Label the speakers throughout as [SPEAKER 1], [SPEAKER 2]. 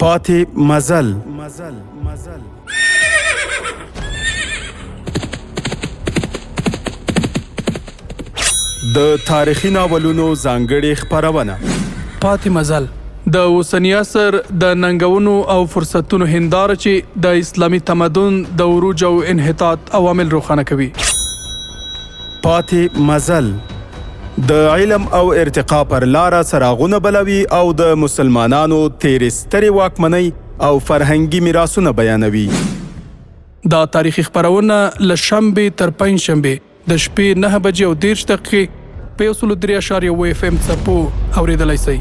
[SPEAKER 1] پاتې مزل. د تاریخي ناولونو ځانګړې خپرونه.
[SPEAKER 2] پاتې مزل د اوسني عصر د ننګونو او فرصتونو هنداره چې د اسلامي تمدن د عروج او انحطاط عوامل روښانه کوي.
[SPEAKER 1] پاتې مزل د علم او ارتقا پر لاره څراغونه بلوي او د مسلمانانو تیرې سترې واکمنۍ او فرهنګي میراثونه بیانوي.
[SPEAKER 2] دا تاریخي خپرونه له شنبې تر پنجشنبې د شپې 9:30 په 103.7 FM څپو اورېدلی شئ.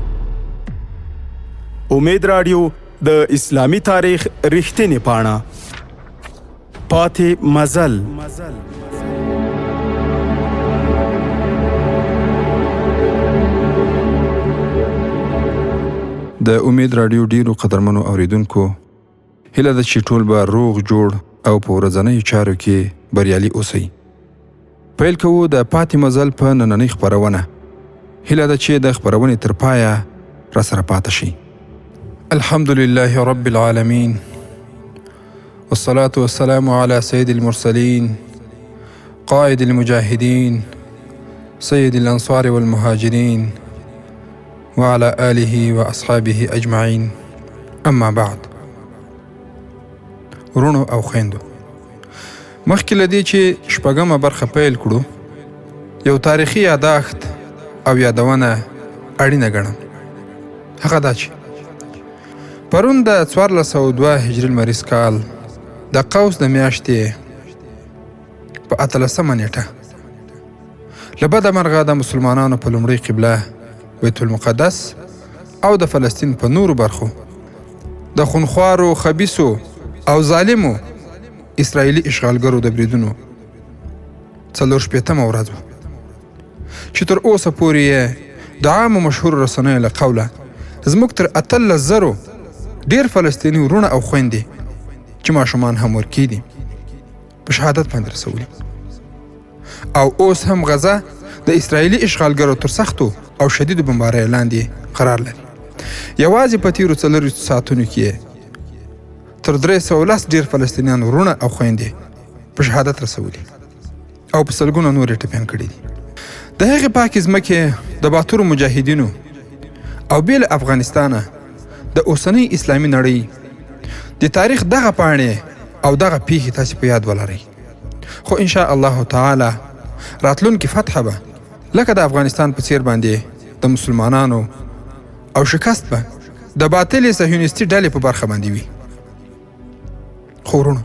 [SPEAKER 1] امید رادیو د اسلامي تاریخ رښتینې پاڼه. پاتې مزل.
[SPEAKER 3] د امید رادیو ډیرو قدرمنو اوریدونکو هیله ده چې ټول به روغ جوړ او په ورځنیو چارو کې بریالي اوسئ. پیل کوو د پاتې مزل په نننۍ خپرونه. هیله ده چې د خپرونې تر پایه راسره پاتې شئ. الحمد لله رب العالمین والصلاة والسلام على سید المرسلین قائد المجاهدین سید الانصار والمهاجرین وعلى آله وأصحابه أجمعين. أما بعد، ورونو او خويندو، مخکې له دې چې شپږمه برخه پیل کړو، یو تاریخي یاداښت او یادونه اړینه ګڼم. هغه دا چې پرون د 1402 هجري لمریز کال د قوس د میاشتې په 18مه نیټه له بده مرغه د مسلمانانو په لومړۍ قبله بیت المقدس او د فلسطین په نورو برخو د خونخوارو، خبیثو او ظالمو اسرائیلي اشغالګرو د بریدونو 44مه ورځ وه چې تر اوسه پورې یې د عامو مشهورو رسنیو له قوله زموږ تر 18,000 ډېر فلسطیني ورونه او خویندې چې ماشومان هم ورکې دي په شهادت باندې رسولي، او اوس هم غزه د اسرائیلي اشغالګرو تر سختو او شدیدو بمباریو لاندې قرار لري. یوازې په تیرو 4 ساعتونو کې تر 310 ډېر فلسطینیان ورونه او خویندې په شهادت رسولي او په سلګونو نور یې ټپیان کړي دي. د هغې پاکې ځمکې د باتورو مجاهدینو او بې له افغانستانه د اوسنۍ اسلامي نړۍ د تاریخ دغه پاڼې او دغه پیښې تاسې په یاد ولرئ. خو انشاء الله تعالی راتلونکې فتحه به لکه د افغانستان په څیر باندې د مسلمانانو او شکست به د باطلې صهیونیستي ډلې په برخه باندې وي. خو ورونو،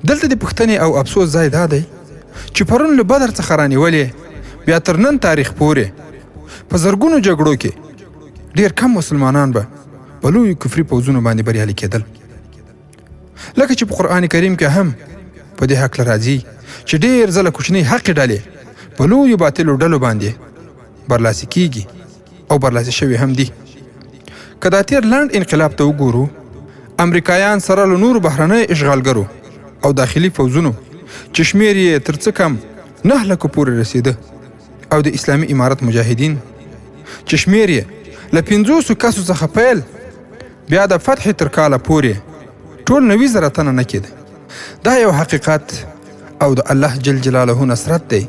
[SPEAKER 3] دلته د پوښتنې او افسوس ځای دا دی چې پرون له بدر څخه رانیولې بیا تر نن تاریخ پورې په زرګونو جګړو کې ډېر کم مسلمانان به په لویو کفري پوځونو باندې بریالي کېدل. لکه چې په قرآن کریم کې هم په دې هکله راځي چې ډېر ځله کوچنۍ حقې ډلې په لویو باطلو ډلو باندې برلاسي کیږي او برلاسي شوي هم دي. که دا تیر لنډ انقلاب ته وګورو، امریکایان سره له نورو بهرنیو اشغالګرو او داخلي فوځونو چې شمېر یې تر څه کم 9 لکو پورې رسېده، او د اسلامي امارت مجاهدین چې شمېر یې له 500 کسو څخه پیل بیا د فتح تر کاله پورې ټول 90,000 تنه نه کېده. دا یو حقیقت او د الله جل جلاله نصرت دی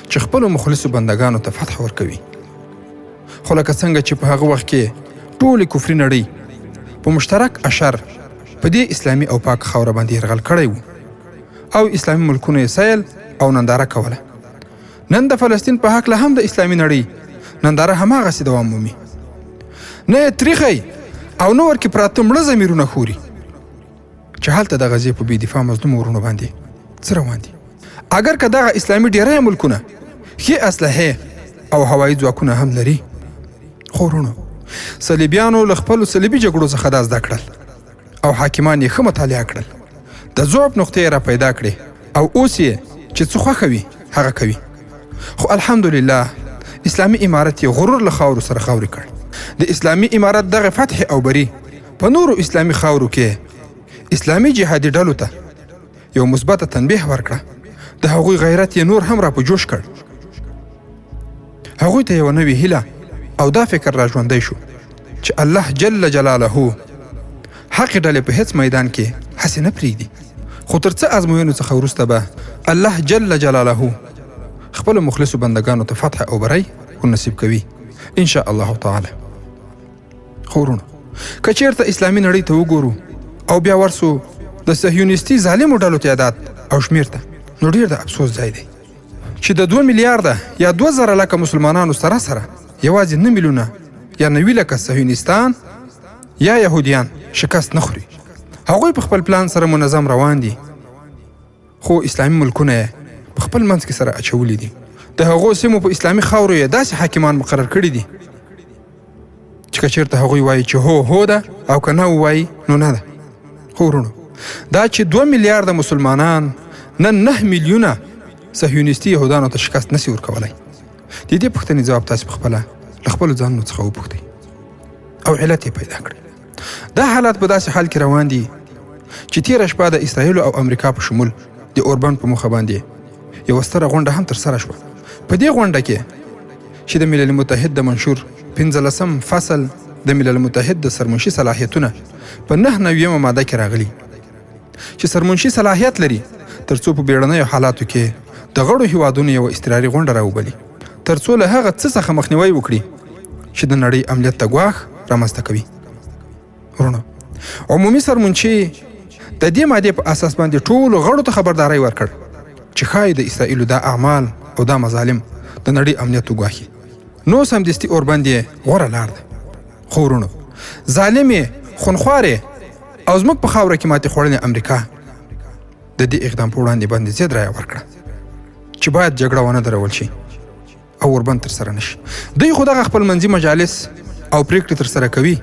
[SPEAKER 3] چې خپلو مخلصو بندگانو ته فتح ورکوي. خو لکه څنګه چې په هغه وخت کې ټولې کفري نړۍ په مشترک اشر په دې اسلامي او پاک خاوره باندې یرغل کړی و او اسلامي ملکونو یې سیل او ننداره کوله، نن د فلسطین په هکله هم د اسلامي نړۍ ننداره هماغسې دوام مومي. نه یې تریخی او نه ورکې پراته مړه ضمیرونه خوري چې هلته د غزې په بې دفاع مظلومو ورونو باندې څه روان دي. اگر که دغه اسلامي ډیری ملکونه ښې اسلحې او هوایي ځواکونه هم لري، خو ورونو صلیبیانو له خپلو صلیبي جګړو څخه دا زده کړل او حاکمان یې ښه مطالعه کړل، د ضعف نقطې یې را پیدا کړې او اوس یې چې څه خوښه وي هغه کوي. خو الحمدلله اسلامي امارت یې غرور له خاورو سره خاورې کړ. د اسلامي امارت دغه فتح او بری په نورو اسلامي خاورو کې اسلامي جهادي ډلو ته یو مثبته تنبیه ورکړه. د هغوی غیرت یې نور هم را په جوش کړ. هغوی ته یو نوې هیله او دا فکر را ژوندی شو چې الله جل جلاله حق ډلې په هیڅ میدان کې هسې نه پرېږدي، خو تر څه ازموینو څخه وروسته به الله جل جلاله خپلو مخلصو بندګانو ته فتح او بری ورنصیب کوي ان شاء الله تعالی. خو ورونو که چېرته اسلامي نړۍ ته وګورو او بیا ورسو د صهیونیستي ظالمو ډلو تعداد او شمېر ته، نو ډېر د افسوس ځای دی چې د 2 میلیارده یا 2000 لکه مسلمانانو سره یوازې 9 میلیونه یا 90 لکه صهیونیستان یا یهودیان شکست نه خوري. هغوی په خپل پلان سره منظم روان دي، خو اسلامي ملکونه یې په خپل منځ کې سره اچولي دي. د هغو سیمو په اسلامي خاورو یې داسې حاکمان مقرر کړي دي چې که چېرته هغوی وایي چې هو ده او که نه ووایي نو نه ده. خو ورونو دا چې 2 میلیارده مسلمانان نن 9 میلیونه صهیونیستي یهودانو ته شکست نسي ورکولی، د دې پوښتنې ځواب تاسې پخپله له خپلو ځانونو څخه وپوښتئ او علت یې پیدا کړئ. دا حالات په داسې حال کې روان دي چې تېره شپه د اسرائیلو او امریکا په شمول د اوربن په موخه باندې یوه ستره غونډه هم ترسره شوه. په دې غونډه کې چې د ملل متحد د منشور 15 فصل د ملل متحد د سرمنشي صلاحیتونه په 9 ماده کې راغلي چې سرمنشي صلاحیت لري تر څو په بیړنیو حالاتو کې د غړو هیوادونو یوه اضطراري غونډه راوبلي تر څو له هغه څه څخه مخنیوی وکړي چې د نړۍ امنیت ته ګواښ رامنځته کوي. ورونو عمومي سرمنشي د دې مادې په اساس باندې ټولو غړو ته خبرداری ورکړ چې ښایي د اسرائیلو دا اعمال او دا مظالم د نړۍ امنیت وګواښي. نو سمدستي اوربند یې غوره لار ده. خو ورونو ظالمې خونخوارې او زموږ په خاوره کې ماتې خوړلې امریکا د دې اقدام په وړاندې باندې زیات رایه ورکړه چې باید جګړه ونه درول شي او اوربند ترسره نه شي. دوی خو دغه خپل منځي مجالس او پریکړې ترسره کوي،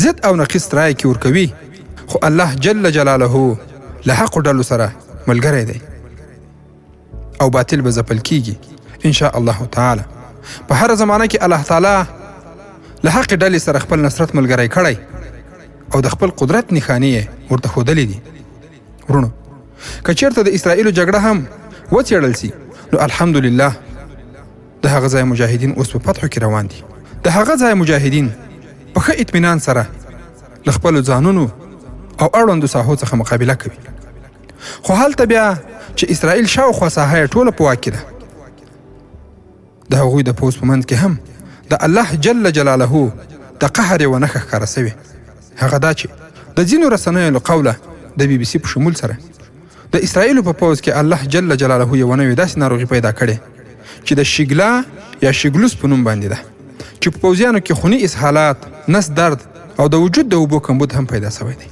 [SPEAKER 3] ضد او نقیص رایه کې ورکوي، خو الله جل جلاله له حقو ډلو سره ملګری دی او باطل به ځپل کیږي ان شاء الله تعالی. په هر زمانه کې الله تعالی له حق ډلې سره خپل نصرت ملګری کړی او د خپل قدرت نښانې یې ورته ښودلې دي. ورونو که چېرته د اسرائیلو جګړه هم وڅېړل سي نو الحمدلله د هغه ځای مجاهدین اوس په فتحو کې روان دي. د هغه ځای مجاهدین په ښه اطمینان سره له خپلو ځانونو او اړوندو ساحو څخه مقابله کوي. خو هلته بیا چې اسرائیل شاوخوا ساحه یې ټوله په واک کې ده، د هغوی د پوځ په منځ کې هم د الله جل جلاله د قهر یوه نښه ښکاره سوې. هغه دا چې د ځینو رسنیو له قوله د بي بي سي په شمول سره د اسرائیلو په پوځ کې الله جل جلاله یوه نوې داسې ناروغي پیدا کړې چې د شیګلا یا شیګلوس په نوم باندې ده، چې په پوځیانو کې خوني اسهالات، نس درد او د وجود د اوبو کمبود هم پیدا سوی دی.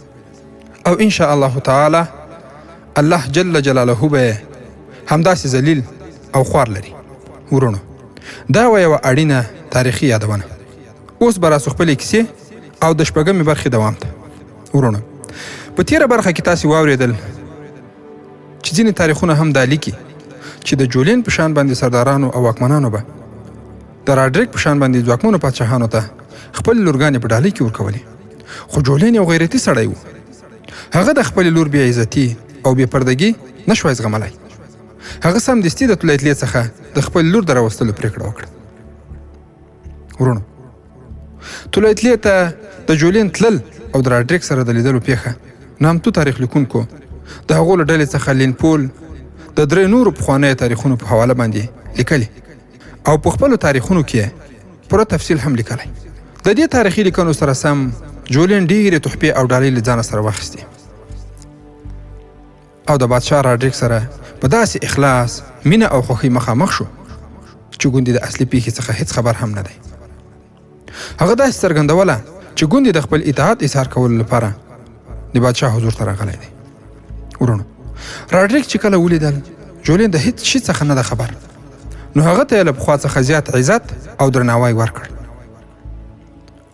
[SPEAKER 3] او ان شاء الله تعالی الله جل جلاله به همداسې ذلیل او خوار لري. ورونو دا یوه اړینه تاریخي یادونه. اوس به راسو خپلې کیسې او د شپږمې برخې دوام ته. ورونو په تېره برخه کې تاسې واورېدل چې ځینې تاریخونه هم دا لیکي چې د جولین په شان باندې سردارانو او واکمنانو به د راډریک په شان باندې ځواکمنو پادشاهانو ته خپل لورګانې په ډالۍ کې ورکولې. خو جولین یو غیرتي سړی و. هغه د خپلې لور بې عزتي او بې پردګي نشوای زغملی. هغه سمدستي د طلایتلې څخه د خپل لور د راوستلو پرېکړه وکړه. ورونو طلایتلې ته د جولین تلل او د راډریک سره د لیدلو پیښه نامتو تاریخ لیکونکو د هغو له ډلې څخه لینپول د 3 نورو پخوانیو تاریخونو په حواله باندې لیکلي او په خپلو تاریخونو کې پوره تفصیل هم لیکلی. د دې تاریخي لیکنو سره سم جولین ډېرې تحفې او ډالۍ له ځانه سره واخیستې او د بادشاه راډریک سره په داسې اخلاص، مینه او خوښۍ مخامخ شو چې ګوندې د اصلي پیښې څخه هیڅ خبر هم نه دی. هغه داسې څرګندوله چې ګوندې د خپل اطاعت اظهار کولو لپاره د بادشاه حضور ته راغلی دی. ورونو راډریک چې کله ولیدل جولین د هیڅ شي څخه نه ده خبر، نو هغه ته یې له پخوا څخه زیات عزت او درناوی ورکړ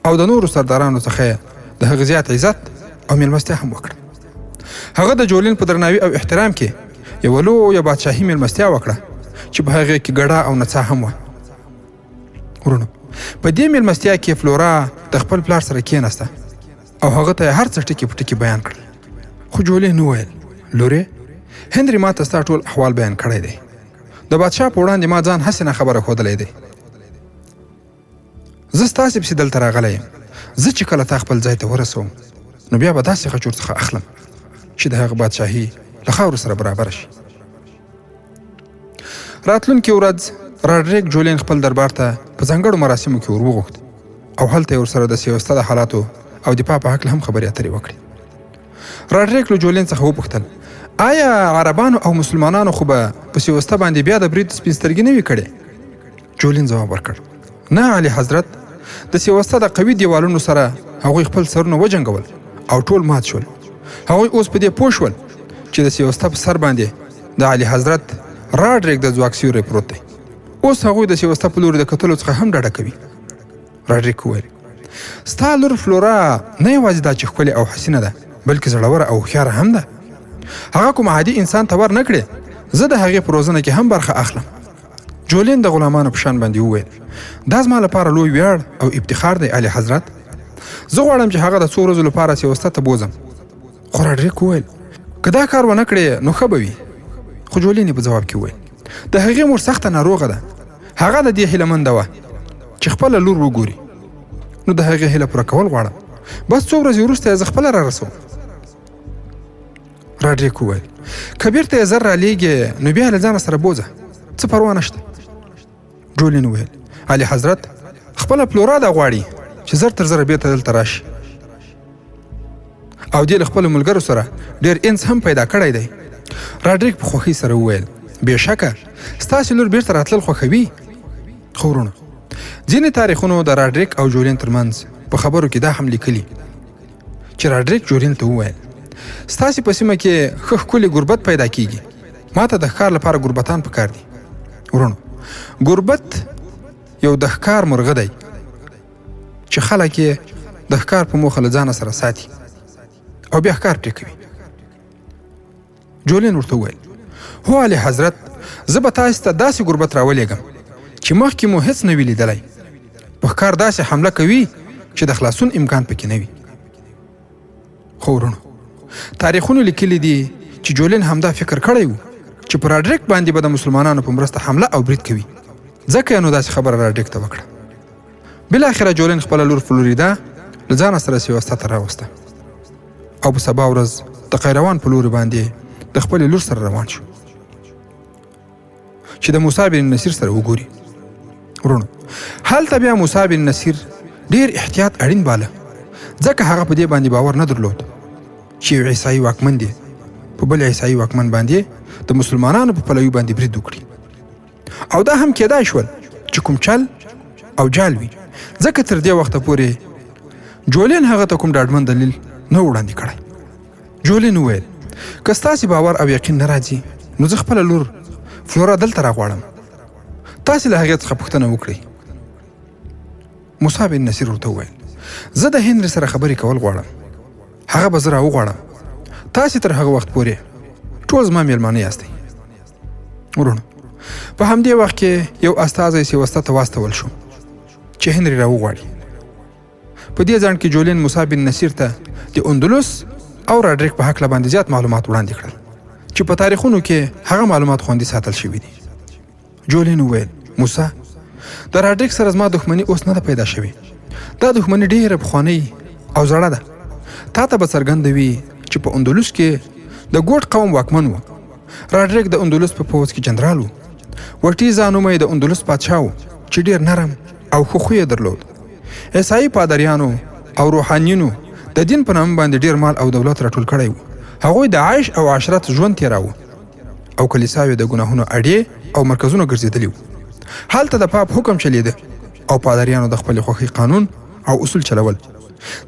[SPEAKER 3] او د نورو سردارانو څخه د هغه زیات عزت او میلمستیا هم وکړه. هغه د جولین په درناوي او احترام کې یوه لویه بادشاهي میلمستیا وکړه چې په هغې کې ګډه او نڅا هم وه. ورونو په دې میلمستیا کې فلورا د خپل پلار سره کېناسته او هغه ته یې هر څه ټکي په ټکي بیان کړل. خو جولین وویل لورې هنري ما ته ستا ټول احوال بیان کړی دی. د بادشاه په وړاندې ما ځان هسې نه خبره ښودلی دی. زه ستاسې پسې دلته راغلی یم. زه چې کله تا خپل ځای ته ورسوم نو بیا به داسې غچور څخه اخلم چې د هغه بادشاهي له خاورو سره برابر شي. راتلونکې ورځ راډریک جولین خپل دربار ته په ځانګړو مراسمو کې ور وغوښت او هلته یې ورسره د سیوسته د حالاتو او دفاع په هکله هم خبرې اترې وکړې. راډریک له جولین څخه وپوښتل آیا عربانو او مسلمانانو خو به په سیوسته باندې بیا د برید سپین سترګې نه وي کړې؟ جولین ځواب ورکړ نه اعلی حضرت، د سیوسته د قوي دیوالونو سره هغوی خپل سرونه وجنګول او ټول مات شول. هغوی اوس په دې پوه شول چې د سیوسته په سر باندې د اعلی حضرت راډریک د ځواک سیوری پروت دی. اوس هغوی د سیوسته په لوري د کتلو څخه هم ډډه کوي. راډریک وویل ستا لور فلورا نه یوازې دا چې ښکلې او حسینه ده بلکې زړوره او هوښیاره هم ده. هغه کوم عادي انسان ته ور نه کړې، زه د هغې په روزنه کې هم برخه اخلم. جولین د غلامانو په شان باندې وویل دا زما لپاره لوی ویاړ او افتخار دی اعلی حضرت. زه غواړم چې هغه د څو ورځو لپاره سیوسته ته بوزم. خو راډریک وویل که دا کار ونه کړې نو ښه به وي. خو جولین یې په ځواب کې وویل د هغې مور سخته ناروغه ده. هغه د دې هیله منده وه چې خپله لور وګوري. نو د هغې هیله پوره کول غواړم. بس څو ورځې وروسته یې زه خپله را رسوم. راډریک وویل که بیرته یې زر رالیږې نو بیا له ځانه سره بوځه، څه پروا نشته. جولین وویل اعلی حضرت خپله فلورا دا غواړي چې زر تر زره بیرته دلته راشي او دې له خپلو ملګرو سره ډېر انس هم پیدا کړی دی. راډریک په خوښۍ سره وویل بېشکه ستاسې لور بیرته راتلل خوښوي. خو وروڼو ځینې تاریخونو د راډریک او جولین ترمنځ په خبرو کې دا هم لیکلي چې راډریک جولین ته وویل ستاسې په سیمه کې ښه ښکلي ګربت پیدا کیږي، ما ته د ښکار لپاره ګربتان پکار دي. ورونو ګربت یو د ښکار مرغه دی چې خلک یې د ښکار په موخه له ځانه سره ساتي او بیا ښکار پرې کوي. جولین ورته وویل هو اعلی حضرت، زه به تاسې ته داسې ګربت راولېږم چې مخکې مو هیڅ نه وي لیدلی. په ښکار داسې حمله کوي چې د خلاصون امکان پکې نه وي. خو ورونو تاریخونو لیکلي دي چې جولین همدا فکر کړی و چې په راډریک باندې به د مسلمانانو په مرسته حمله او برید کوي، ځکه یې نو داسې خبره راډریک ته وکړه. بالاخره جولین خپله لور فلوریدا له ځانه سره سیوسته ته راوسته او په سبا ورځ د قیروان په لوري باندې د خپلې لور سره روان شو چې د موسی بن نصیر سره وګوري. ورونو هلته بیا موسی بن نصیر ډېر احتیاط اړین باله، ځکه هغه په دې باندې باور نه درلود چې یو عیسایي واکمن دی په بل عیسایي واکمن باندې د مسلمانانو په پلوي باندې برید وکړي. او دا هم کېدای شول چې کوم چل او جال وي، ځکه تر دې وخته پورې جولین هغه ته کوم ډاډمن دلیل نه وړاندې کړی. جولین وویل که ستاسې باور او یقین نه راځي نو زه خپله لور فلورا دلته راغواړم، تاسې له هغې څخه پوښتنه وکړئ. موسی بن نصیر ورته وویل زه د هنري سره خبرې کول غواړم، هغه به زه راوغواړم، تاسې تر هغه وخت پورې ټول زما میلمانه یاستئ. ورونو په همدې وخت کې یو استازی سیوسته ته واستول شو چې هنري راوغواړي. په دې ځنډ کې جولین موسی بن نصیر ته د اندلس او راډریک په هکله باندې زیات معلومات وړاندې کړل چې په تاریخونو کې هغه معلومات خوندي ساتل شوي دي. جولین وویل موسی د راډریک سره زما دښمني اوس نه ده پیدا شوې، دا دښمني ډېره پخوانۍ او زړه ده. تا ته به څرګنده وي چې په اندلس کې د ګوټ قوم واکمن و. راډریک د اندلس په پوځ کې جنرال و. ورټیزا نومه یې د اندلس پادشاه و چې ډېر نرم او ښه خوی یې درلود. عیسایي پادریانو او روحانیونو د دین په نامه باندې ډېر مال او دولت راټول کړی و. هغوی د عیش او عشرت ژوند تېراوه او کلیساوې د ګناهونو اډې او مرکزونه ګرځېدلي وو. هلته د پاپ حکم چلیده او پادریانو د خپلې خوښۍ قانون او اصول چلول.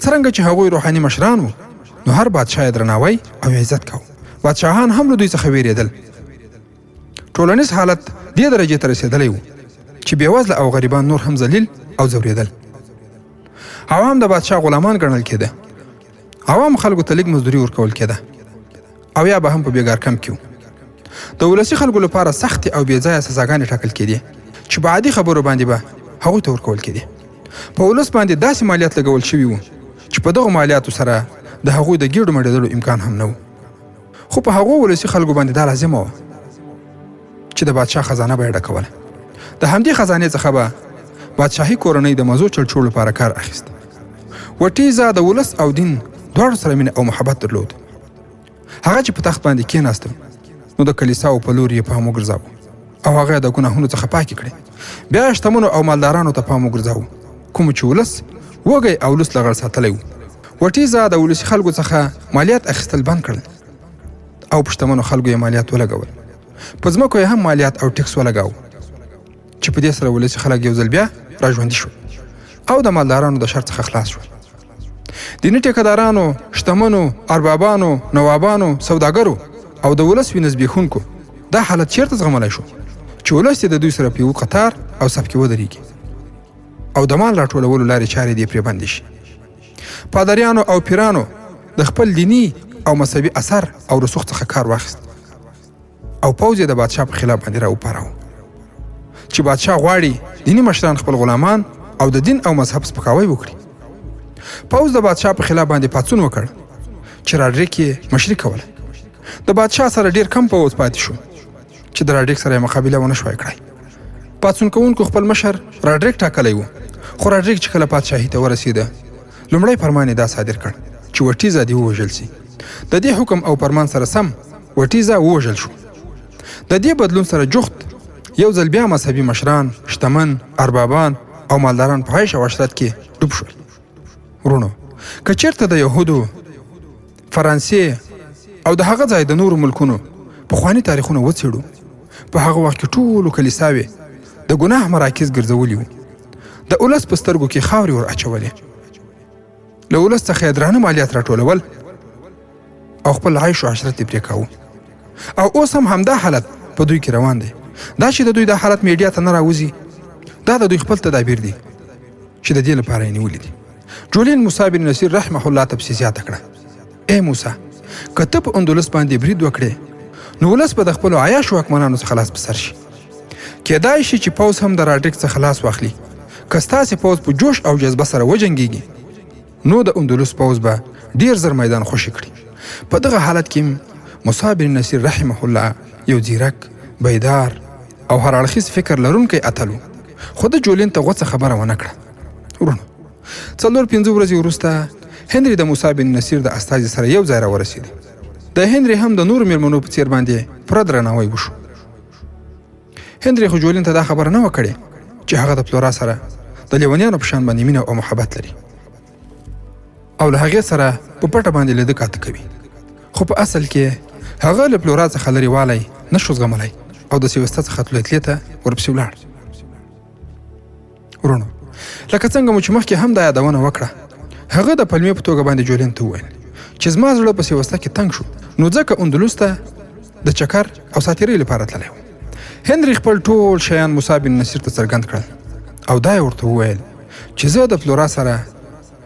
[SPEAKER 3] څرنګه چې هغوی روحاني مشران وو نو هر بادشاه یې درناوی او عزت کاوه. بادشاهان هم له دوی څخه ویرېدل. ټولنیز حالت دې درجې ته رسېدلی و چې بېوزله او غریبان نور هم ذلیل او ځورېدل. عوام د بادشاه غلامان ګڼل کېده. عوام خلکو ته لږ مزدوري ورکول کېده او یا به هم په بېګار کم کې و. د ولسي خلکو لپاره سختې او بېځایه سزاګانې ټاکل کېدې چې په عادي خبرو باندې به هغوی ته ورکول کېدې. په ولس باندې داسې مالیات لګول شوي وو چې په دغو مالیاتو سره د هغوی د ګېډو مړېدلو امکان هم نه و. خو په هغو ولسي خلکو باندې دا لازمه وه چې د بادشاه خزانه به یې ډکوله. د همدې خزانې څخه به بادشاهي کورنۍ د مزو چلچوړ لپاره کار اخیست. ورټیزا د ولس او دین دواړو سره مینه او محبت درلود. هغه چې په تخت باندې کېناستم نو د کلیساو په لور یې پام وګرځاوه او هغه د ګناهونو څخه پاکې کړې. بیا شتمنو او مالدارانو ته پام وګرځاوه کوم چې ولس وږی او لوس لغړ ساتلی و. وټیزه د ولسي خلکو څخه مالیات اخیستل بند کړل او په شتمنو خلکو یې مالیات ولګول. په ځمکو یې هم مالیات او ټکس ولګاوه چې په دې سره ولسي خلک یو ځل بیا راژوندي شول او د مالدارانو د شر څخه خلاص شول. دیني ټیکهدارانو، شتمنو، اربابانو، نوابانو، سوداګرو او د ولس وینې زبېښونکو دا حالت چیرته زغملی شو چې ولس یې د دوی سره په یوه قطار او صف کې ودرېږي او د مال راټولولو لارې چارې دې پرې بندې شي. پادریانو او پیرانو د خپل دیني او مذهبي اثر او رسوخ څخه کار واخیست او پوځ یې د بادشاه په خلاف باندې راوپاراوه چې بادشاه غواړي دیني مشران خپل غلامان او د دین او مذهب سپکاوی وکړي. پوځ د بادشاه په خلاف باندې پاڅون وکړ چې راډریک یې مشري کوله. د بادشاه سره ډیر کم پوځ پاتې شو چې د راډریک سره مقابله ونه شوای کړای. پاڅون کوونکو خپل مشر راډریک ټاکلی و، خو راډریک چې کله پادشاهي ته ورسېده لومړی فرمان یې دا صادر کړ چې وټیزه دې ووژل سي. د دې حکم او فرمان سره سم وټیزه ووژل شو. د دې بدلون سره جوخت یو ځل بیا مذهبي مشران، شتمن، اربابان او مالداران په عیش او عشرت کې ډوب شول. ورونو، که چېرته د یهودو، فرانسې او د هغه ځای د نورو ملکونو پخواني تاریخونه وڅېړو، په هغه وخت کې ټولو کلیساوې د ګناه مراکز ګرځولي وو. د ولس په سترګو کې خاورې ور اچولې، له ولس څخه یې درانه مالیات راټولول او خپل عیش او عشرت یې پرې کاوه. او اوس هم همدا حالت په دوی کې روان دی. دا چې د دوی دا حالت میډیا ته نه راوځي دا د دوی خپل تدابیر دي چې د دې لپاره یې نیولي دي. جولین موسی بن نصیر رحمه الله ته پسې زیاته کړه: ای موسی، که ته په اندلس باندې برید وکړې نو ولس به د خپلو عیاشو واکمنانو څخه لاس په سر شي. کیدای شي چې پوځ هم د راډریک څخه لاس واخلي. که ستاسې پوځ په جوش او جذبه سره وجنګېږي نو د اندلس پوځ به ډیر زر میدان خوشي کړي. په دغه حالت کې موسی بن نصیر رحمه الله یو ځیرک، بیدار او هر اړخیز فکر لرونکی اتل و، خو د جولین ته غوڅه خبره ونه کړه. ورونو، 4-5 ورځې وروسته هنري د موسی بن نصیر د استازي سره یو ځای راورسېد. د هنري هم د نورو میرمنو په څېر باندې پوره درناوی وشو. هنري خو جولین ته دا خبره نه وه کړې چې هغه د پلورا سره د لیونیانو په شان باندې مینه او محبت لري او له هغې سره په پټه باندې لیده کاته کوي. خو په اصل کې هغه له پلورا څخه لرې والی نه شو زغملی او د سیوسته څخه تلتلې ته ورپسې ولاړ. ورونو، لکه څنګه مو چې مخکې هم دا یادونه وکړه، هغه د پلمې په توګه باندې جولین ته وویل چې زما زړه په سیوسته کې تنګ شو، نو ځکه اندلس ته د چکر او ساتیرۍ لپاره تللی و. هنري خپل ټول شیان موسی بن نصیر ته څرګند کړل او دا یې ورته وویل چې زه د پلورا سره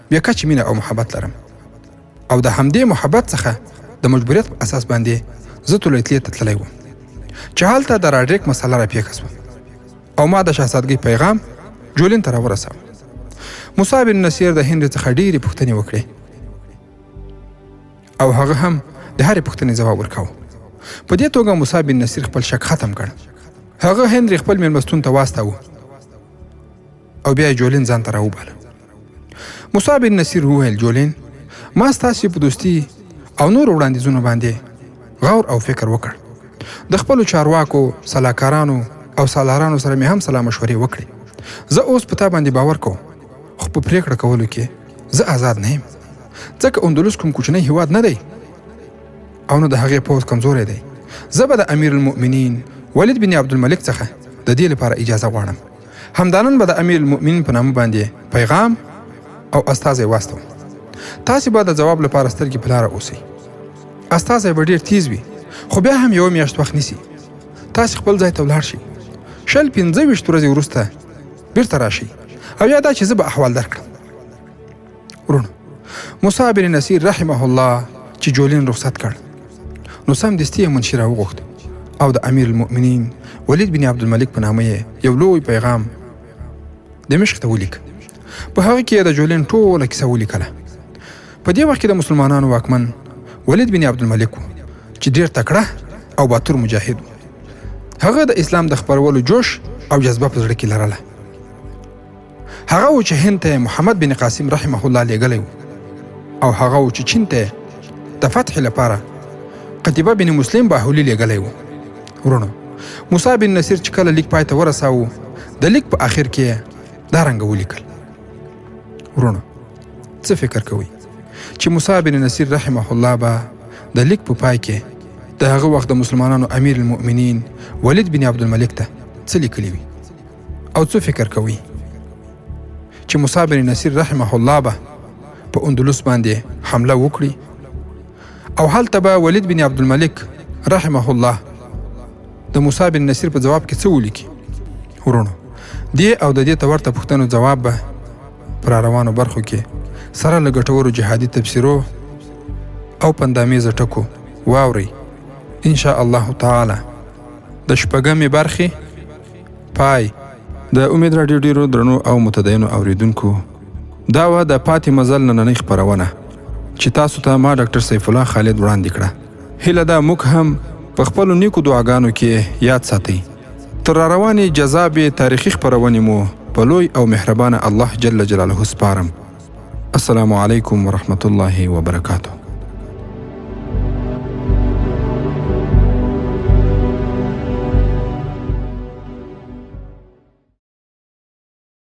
[SPEAKER 3] بیا کچې مینه او محبت لرم او د همدې محبت څخه د مجبوریت په اساس باندې زه تولتلې ته تللی وم چې هلته د راډریک مسله راپیښه شوه او ما د شهزادګۍ پیغام جولین ته راورساوه. موسی بن نصیر د هنري څخه ډېرې پوښتنې وکړې او هغه هم د هرې پوښتنې ځواب ورکاوه. په دې توګه موسی بن نصیر خپل شک ختم کړ. هغه هنري خپل مېلمستون ته واستاوه او بیا جولین ځان ته راوباله. موسی بن نصیر وویل: جولین، ما ستاسې په دوستي او نور وړاندیزونو باندې غور او فکر وکړ. د خپلو چارواکو، سلاکارانو او سالارانو سره مې هم سلا مشورې وکړې. زه اوس په تا باندې باور کوم، خو په پریکړه کولو کې زه آزاد نه یم، ځکه اندلس کوم کوچنی هیواد نه دی او نو د هغې پوځ کمزوری دی. زه به د امیر المؤمنین ولید بن عبدالملک څخه د دې لپاره اجازه غواړم. همدانن به د امیر المؤمنین په نامه باندې پیغام او استازی واستوم. تاسې به د جواب لپاره سترګې په لاره اوسئ. استازی به ډېر تیز وي، خو بیا هم یوه میاشت وخت نیسي. تاسې خپل ځای ته ولاړ شئ. 25 ورځې وروسته بیرته راشئ او یا دا چې زه به احوال درکړم. ورونو، موسی بن نصیر رحمه الله چې جولین رخصت کړ نو سمدستي یې منشي راوغوښت او د امیر المؤمنین ولید بن عبدالملک په نامه یې یو لوی پیغام دمشق ته ولیک. په هغه کې د جولین ټوله کیسه ولیکله. په دې وخت کې د مسلمانانو واکمن ولید بن عبدالملک و چې ډېر تکړه او باتور مجاهد و. هغه د اسلام د خپرولو جوش او جذبه په زړه کې لرله. هغه و چې هند ته محمد بن قاسم رحمه الله لېږلی و او هغه و چې چین ته د فتح لپاره قتیبه بن مسلم باهولي لېږلی و. ورونو موسی بن نصیر چې کله لیک پای ته ورساوه د لیک په آخر کې دا رنګه ولیکل. ورونو څه فکر کوئ چې موسی بن نصیر رحمه الله به د لیک په پای کې د هغه وخت د مسلمانانو امیر المؤمنین ولید بن عبدالملک ته څه لیکلی وي؟ او څه فکر کوئ چې موسی بن نصیر رحمه الله به په اندلس باندې حمله وکړي او هلته به ولید بن عبدالملک رحمه الله د موسی بن نصیر په جواب کې څه ولیکي؟ ورونو دې او د دې ته ورته پوښتنو جواب به پر روانو برخو کې سره له ګټورو جهادي تبصرو او پندامیزه ټکو واورئ ان شاء الله تعالی. د شپږمې برخې پای. د امید راډیو ډیرو درنو او متدینو اوریدونکو، دا وه د پاتې مزل نننۍ خپرونه چې تاسو ته ما ډاکټر سیف الله خالد وړاندې کړه. هیله ده موږ هم په خپلو نیکو دعاګانو کې یاد ساتئ. تر راروانې جذابې تاریخي خپرونې مو په لوی او مهربانه الله جل جلاله سپارم. السلام علیکم ورحمة الله وبرکاته.